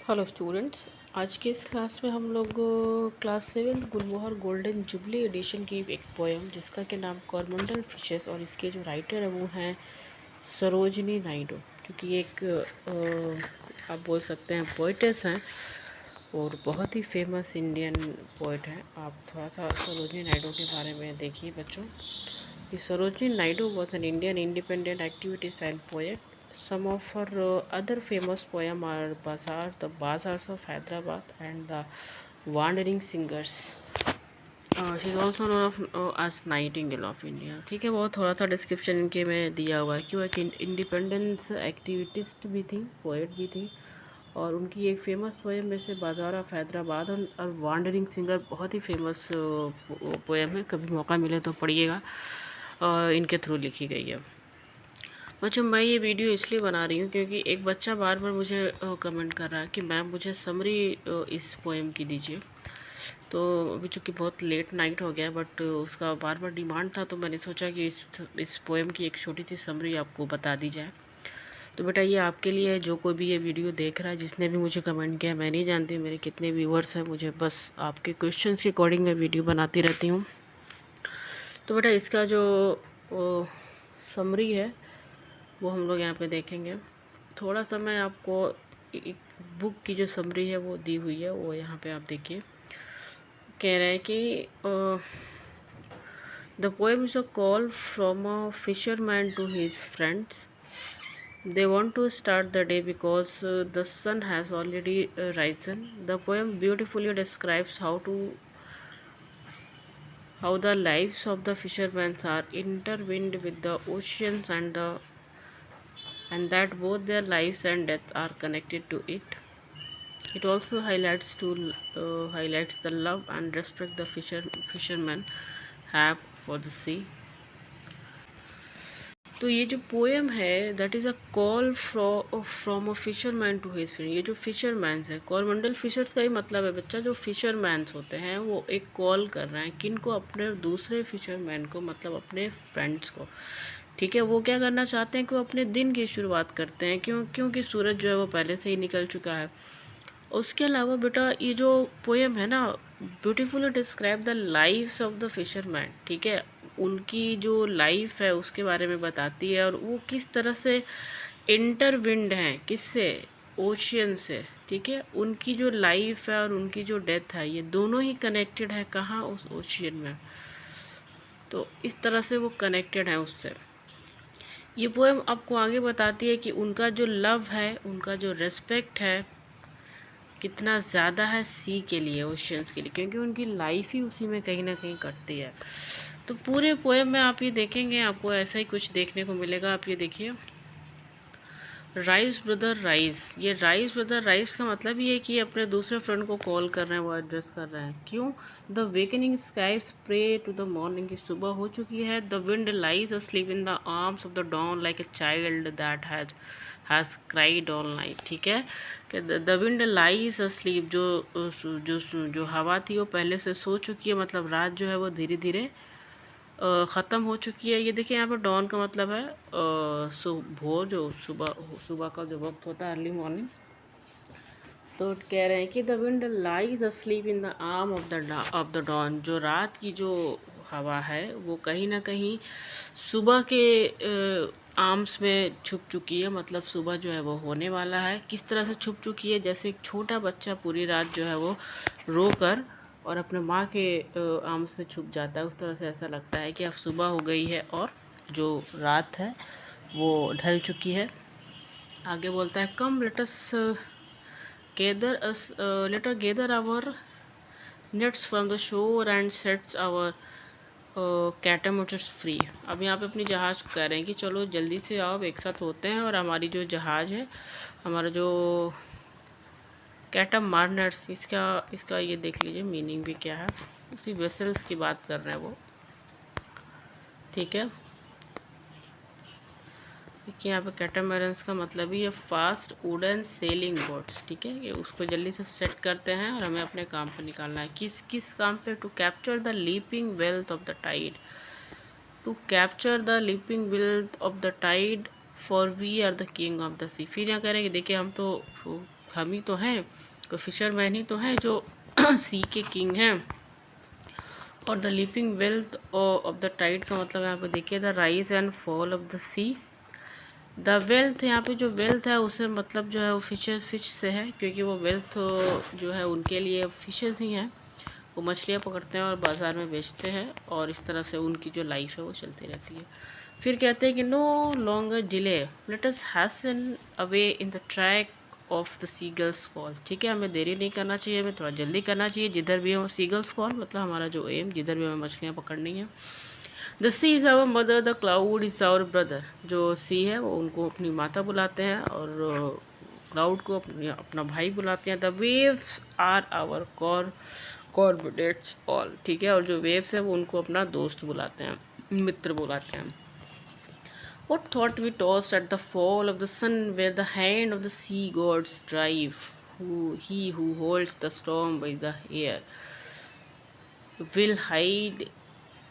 Hello students. आज के इस क्लास में हम लोग क्लास 7 गुलमोहर गोल्डन जुबली एडिशन की एक पोएम जिसका के नाम कॉरमंडल फिशेस और इसके जो राइटर है वो हैं सरोजनी नायडू, जो कि एक आप बोल सकते हैं पोइटेस हैं और बहुत ही फेमस इंडियन पोइट हैं। आप थोड़ा सा सरोजनी नायडू के बारे में देखिए बच्चों। The Sarojini Naidu was an Indian independent activity style poet. Some of her other famous poems are Bazaar, The Bazaars of Hyderabad, and The Wandering Singers. She is also known as Nightingale of India. ठीक है, बहुत थोड़ा सा description इनके में दिया हुआ है कि वो एक इंडिपेंडेंस एक्टिविटिस्ट भी थी, पोएट भी थी, और उनकी एक फ़ेमस पोएम में से बाज़ार ऑफ हैदराबाद और वांडरिंग सिंगर बहुत ही फेमस पोएम है। कभी मौका मिले तो पढ़िएगा, इनके थ्रू लिखी गई है। बच्चों, मैं ये वीडियो इसलिए बना रही हूँ क्योंकि एक बच्चा बार बार मुझे कमेंट कर रहा है कि मैम मुझे समरी इस पोएम की दीजिए। तो अभी चूँकि बहुत लेट नाइट हो गया, बट उसका बार बार डिमांड था, तो मैंने सोचा कि इस पोएम की एक छोटी सी समरी आपको बता दी जाए। तो बेटा ये आपके लिए है, जो कोई भी ये वीडियो देख रहा है, जिसने भी मुझे कमेंट किया, मैं नहीं जानती मेरे कितने व्यूअर्स हैं, मुझे बस आपके क्वेश्चंस के अकॉर्डिंग मैं वीडियो बनाती रहती हूँ। तो बेटा इसका जो समरी है वो हम लोग यहाँ पे देखेंगे। थोड़ा सा मैं आपको एक बुक की जो समरी है वो दी हुई है, वो यहाँ पे आप देखिए। कह रहे हैं कि the poem is a call from a fisherman to his friends. They want to start the day because the sun has already risen. The poem beautifully describes how the lives of the fishermen are intertwined with the oceans and that both their lives and death are connected to it. It also highlights the love and respect the fishermen have for the sea. तो ये जो poem है that is a call from a fisherman to his friend. ये जो fisherman's है, कॉरमंडल fishers का ही मतलब है बच्चा, जो फिशरमैन्स होते हैं वो एक कॉल कर रहे हैं किन को, अपने दूसरे फिशरमैन को, मतलब अपने फ्रेंड्स को। ठीक है, वो क्या करना चाहते हैं कि वो अपने दिन की शुरुआत करते हैं, क्योंकि सूरज जो है वो पहले से ही निकल चुका है। उसके अलावा बेटा ये जो पोएम है ना, beautifully describe the lifes of the fisherman. ठीक है, उनकी जो लाइफ है उसके बारे में बताती है, और वो किस तरह से इंटरविंड हैं, किससे, ओशियन से। ठीक है, उनकी जो लाइफ है और उनकी जो डेथ है ये दोनों ही कनेक्टेड है, कहाँ, उस ओशियन में। तो इस तरह से वो कनेक्टेड है उससे। ये पोएम आपको आगे बताती है कि उनका जो लव है, उनका जो रेस्पेक्ट है कितना ज़्यादा है सी के लिए, ओशियंस के लिए, क्योंकि उनकी लाइफ ही उसी में कहीं ना कहीं कटती है। तो पूरे पोएम में आप ये देखेंगे, आपको ऐसा ही कुछ देखने को मिलेगा। आप ये देखिए, राइज ब्रदर राइज। ये राइज ब्रदर राइज का मतलब ये है कि अपने दूसरे फ्रेंड को कॉल कर रहे हैं, वो एड्रेस कर रहे हैं। क्यों? The wakening skies pray to the morning, की सुबह हो चुकी है। The wind lies asleep in the arms of the dawn like a child that has cried all night. ठीक है, कि द विंड लाइज अस्लीप, जो हवा थी वो पहले से सो चुकी है, मतलब रात जो है वो धीरे धीरे ख़त्म हो चुकी है। ये देखिए यहाँ पर डॉन का मतलब है भोर, जो सुबह सुबह का जो वक्त होता है, अर्ली मॉर्निंग। तो कह रहे हैं कि the wind lies asleep in the arm of the dawn, जो रात की जो हवा है वो कहीं ना कहीं सुबह के आर्म्स में छुप चुकी है, मतलब सुबह जो है वो होने वाला है। किस तरह से छुप चुकी है? जैसे एक छोटा बच्चा पूरी रात जो है वो रो कर और अपने माँ के आर्म्स में छुप जाता है, उस तरह से ऐसा लगता है कि अब सुबह हो गई है और जो रात है वो ढल चुकी है। आगे बोलता है, कम let us gather our nets from the shore and sets our catamarans free. अब यहाँ पे अपनी जहाज़ कह रहे हैं कि चलो जल्दी से आओ, एक साथ होते हैं, और हमारी जो जहाज़ है, हमारा जो कैटामारनट्स, इसका ये देख लीजिए मीनिंग भी क्या है। उसी वेसल्स की बात कर रहे हैं वो। ठीक है, देखिए यहाँ पे कैटामरन्स का मतलब ही है फास्ट वुडन सेलिंग बोट्स। ठीक है, कि उसको जल्दी से सेट करते हैं और हमें अपने काम पे निकालना है। किस काम पे? To capture the leaping wealth of the tide, to capture the leaping wealth of the tide for we are the king of the sea. फिर यहाँ कह रहे हैं कि देखिए हम तो हम ही तो हैं, कोई फिशरमैन ही तो हैं जो सी के किंग हैं। और the leaping wealth of the tide का मतलब यहाँ पे देखिए the rise and fall of the sea. The wealth, यहाँ पे जो वेल्थ है उसे मतलब जो है वो फिश से है, क्योंकि वो वेल्थ जो है उनके लिए फिशेस ही हैं। वो मछलियाँ पकड़ते हैं और बाज़ार में बेचते हैं, और इस तरह से उनकी जो लाइफ है वो चलती रहती है। फिर कहते हैं कि no longer delay, let us hasten away in the track of the seagulls call. ठीक है, हमें देरी नहीं करना चाहिए, हमें थोड़ा जल्दी करना चाहिए। जिधर भी हम सीगल्स कॉल मतलब हमारा जो एम, जिधर भी हमें मछलियाँ पकड़नी है। The sea is our mother, the cloud is our brother. जो सी है वो उनको अपनी माता बुलाते हैं, और क्लाउड को अपना भाई बुलाते हैं। The waves are our corporates all. ठीक है, और जो वेव्स है वो उनको अपना दोस्त बुलाते हैं, मित्र बुलाते हैं। What thought we tossed at the fall of the sun, where the hand of the sea gods drive, he who holds the storm by the hair will hide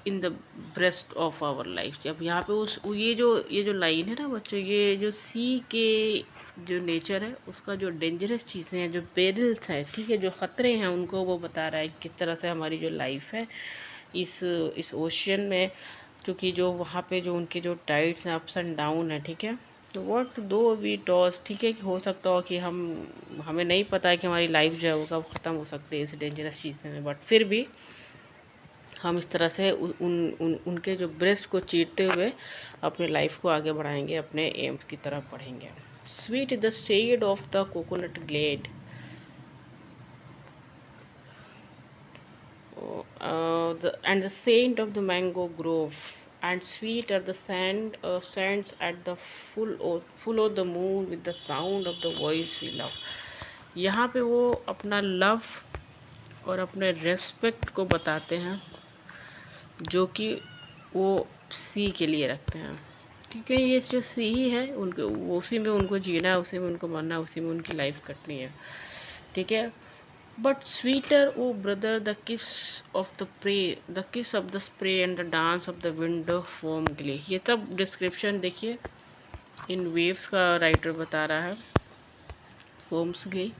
in the breast of our life. जब यहाँ पे ये जो line है ना बच्चों, ये जो सी के जो नेचर है उसका जो डेंजरस चीज़ें हैं, जो पेरिल्स हैं, ठीक है, जो ख़तरे हैं, उनको वो बता रहा है किस तरह से हमारी जो लाइफ है इस ओशियन में, क्योंकि जो वहाँ पे जो उनके जो टाइड्स हैं, अप्स एंड डाउन है। ठीक है, तो व्हाट दो वी टॉस, ठीक है, कि हो सकता हो कि हमें नहीं पता है कि हमारी लाइफ जो है वो कब ख़त्म हो सकती है इस डेंजरस चीज़ में, बट फिर भी हम इस तरह से उनके जो ब्रेस्ट को चीरते हुए अपने लाइफ को आगे बढ़ाएंगे, अपने एम्स की तरफ बढ़ेंगे। Sweet is the shade of the coconut glade, and the saint of the mango grove, and sweet are the sands at the full of the moon with the sound of the voice we love। यहाँ पे वो अपना love और अपने respect को बताते हैं, जो कि वो सी के लिए रखते हैं। ठीक है, ये जो सी ही है उनको, उसी में उनको जीना है, उसी में उनको मरना है, उसी में उनकी लाइफ कटनी है। ठीक है, but sweeter o brother the kiss of the pray, the kiss of the spray and the dance of the window foam glee. ये सब डिस्क्रिप्शन देखिए इन वेव्स का राइटर बता रहा है। Foam's glee,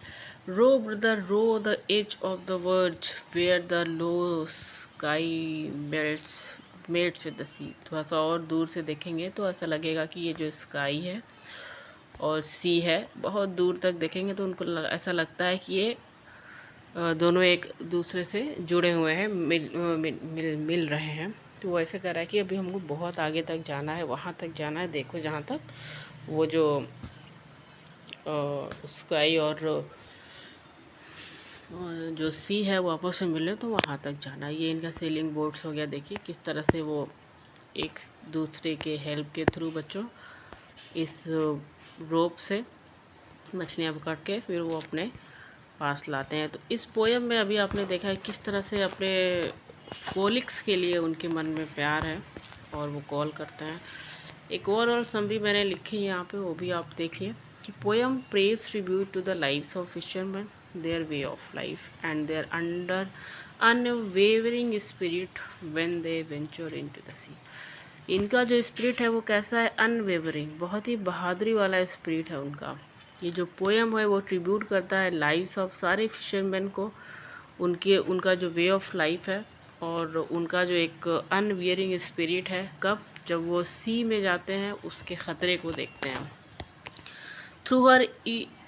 row brother row the edge of the verge where the low sky mates with the sea. थोड़ा सा और दूर से देखेंगे तो ऐसा लगेगा कि ये जो स्काई है और सी है, बहुत दूर तक देखेंगे तो उनको ऐसा लगता है कि ये दोनों एक दूसरे से जुड़े हुए हैं, मिल रहे हैं। तो वो ऐसे कर रहा है कि अभी हमको बहुत आगे तक जाना है, वहाँ तक जाना है, देखो जहाँ तक वो जो स्काई और जो सी है वो आपस में मिले, तो वहाँ तक जाना है। ये इनका सेलिंग बोट्स हो गया। देखिए किस तरह से वो एक दूसरे के हेल्प के थ्रू बच्चों इस रोप से मछलियाँ पकड़ के फिर वो अपने पास लाते हैं। तो इस पोयम में अभी आपने देखा है किस तरह से अपने कोलिक्स के लिए उनके मन में प्यार है और वो कॉल करते हैं। एक और समरी मैंने लिखी है यहाँ पे, वो भी आप देखिए कि poem praise tribute to the lives of fisherman, their way of life and their under unwavering spirit when they venture into the sea. इनका जो स्पिरिट है वो कैसा है? अनवेवरिंग, बहुत ही बहादुरी वाला स्पिरिट है उनका। ये जो पोएम है वो ट्रिब्यूट करता है लाइव्स ऑफ सारे फिशरमैन को, उनका जो वे ऑफ लाइफ है और उनका जो एक अनवियरिंग स्पिरिट है। कब? जब वो सी में जाते हैं, उसके ख़तरे को देखते हैं। Through her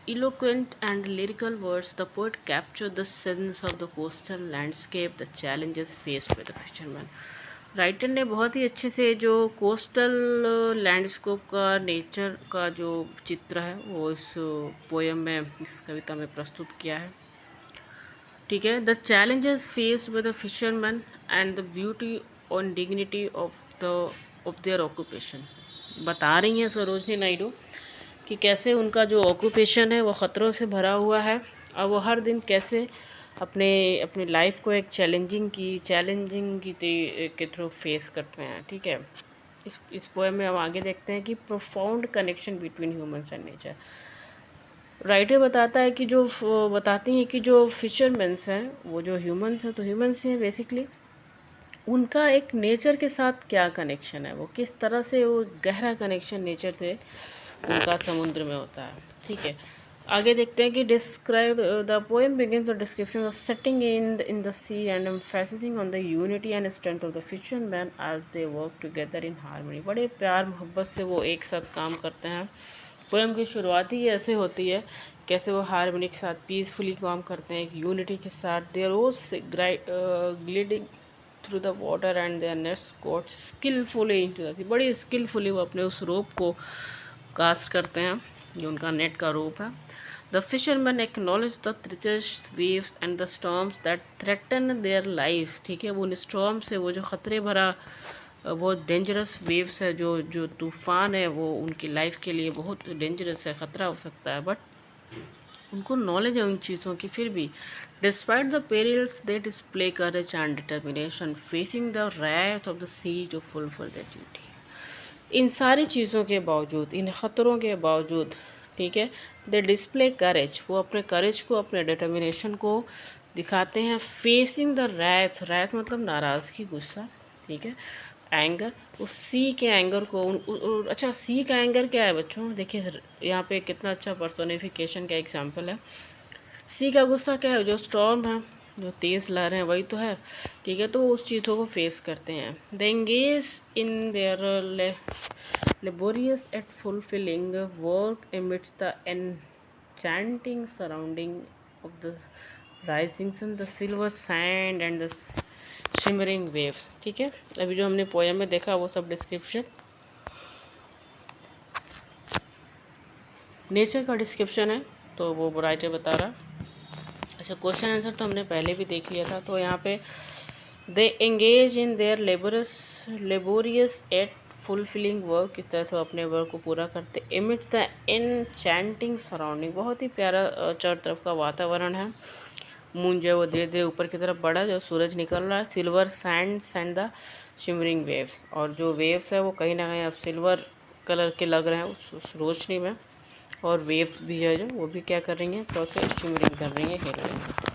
eloquent and lyrical words, the poet captured the sense of the coastal landscape, the challenges faced by the fishermen। Writer ने बहुत ही अच्छे से जो कोस्टल लैंडस्केप का, नेचर का जो चित्र है वो इस पोएम में, इस कविता में प्रस्तुत किया है। ठीक है, the challenges faced by the fisherman and the beauty और डिग्निटी ऑफ देयर ऑक्यूपेशन। बता रही हैं सरोजनी नायडू कि कैसे उनका जो ऑक्यूपेशन है वो ख़तरों से भरा हुआ है, और वो हर दिन कैसे अपनी लाइफ को एक चैलेंजिंग के थ्रू फेस करते हैं। ठीक है, इस पोएम में हम आगे देखते हैं कि profound connection between humans and nature. Writer बताती हैं कि जो फिशरमैन्स हैं वो जो ह्यूमंस हैं, तो ह्यूमंस हैं बेसिकली, उनका एक नेचर के साथ क्या कनेक्शन है, वो किस तरह से वो गहरा कनेक्शन नेचर से उनका समुद्र में होता है। ठीक है, आगे देखते हैं कि describe the poem begins the description of setting in the sea and emphasising on the unity and strength of the fisherman as they work together in harmony. बड़े प्यार मोहब्बत से वो एक साथ काम करते हैं। पोएम की शुरुआत ही ऐसे होती है, कैसे वो हारमोनी के साथ पीसफुली काम करते हैं, एक यूनिटी के साथ। Their rows gliding through the water and their nets caught skilfully into the sea. बड़ी स्किलफुली वो अपने उस रोप को कास्ट करते हैं, जो उनका नेट का रोप है। The fisherman acknowledge the treacherous waves and the storms that threaten their lives. ठीक है, वो उन स्टॉर्म से, वो जो ख़तरे भरा बहुत डेंजरस वेव्स है, जो जो तूफ़ान है, वो उनकी लाइफ के लिए बहुत डेंजरस है, ख़तरा हो सकता है, बट उनको नॉलेज है उन चीज़ों की। फिर भी despite the perils they display courage and determination facing the wrath of the sea to fulfil the duty. इन सारी चीज़ों के बावजूद, इन ख़तरों के बावजूद, ठीक है, दे डिस्प्ले करेज, वो अपने करेज को, अपने डिटर्मिनेशन को दिखाते हैं। फेसिंग द रैथ मतलब नाराज़गी, गुस्सा, ठीक है, एंगर, उस सी के एंगर को अच्छा, सी का एंगर क्या है बच्चों, देखिए यहाँ पे कितना अच्छा पर्सोनिफिकेशन का एग्जांपल है। सी का गुस्सा क्या है, जो स्टॉर्म है, जो तेज़ लहर हैं, वही तो है, ठीक है, तो वो उस चीज़ों को फेस करते हैं। The engage in their laborious at fulfilling work emits the enchanting surrounding of the rising sun, the silver sand and the shimmering waves। ठीक है, अभी जो हमने पोएम में देखा वो सब डिस्क्रिप्शन, नेचर का डिस्क्रिप्शन है, तो वो राइटर बता रहा। अच्छा, क्वेश्चन आंसर तो हमने पहले भी देख लिया था। तो यहाँ पे they engage in their laborious at fulfilling work, किस तरह से वो अपने वर्क को पूरा करते। एमिट द एनचैंटिंग सराउंडिंग, बहुत ही प्यारा चारों तरफ का वातावरण है। मून जो है वो धीरे धीरे ऊपर की तरफ बढ़ा, जो सूरज निकल रहा है। Silver Sands and the shimmering waves, और जो वेव्स है वो कहीं ना कहीं अब सिल्वर कलर के लग रहे हैं उस रोशनी में, और वेव्स भी है जो वो भी क्या कर रही हैं, थोड़ा शिमरिंग कर रही हैं, हिल रही हैं।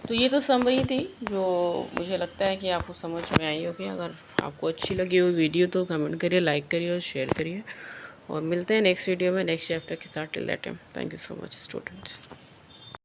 तो ये तो समरी थी, जो मुझे लगता है कि आपको समझ में आई होगी। अगर आपको अच्छी लगी हो वीडियो तो कमेंट करिए, लाइक करिए और शेयर करिए, और मिलते हैं नेक्स्ट वीडियो में नेक्स्ट चैप्टर के साथ। Till that time, thank you so much students.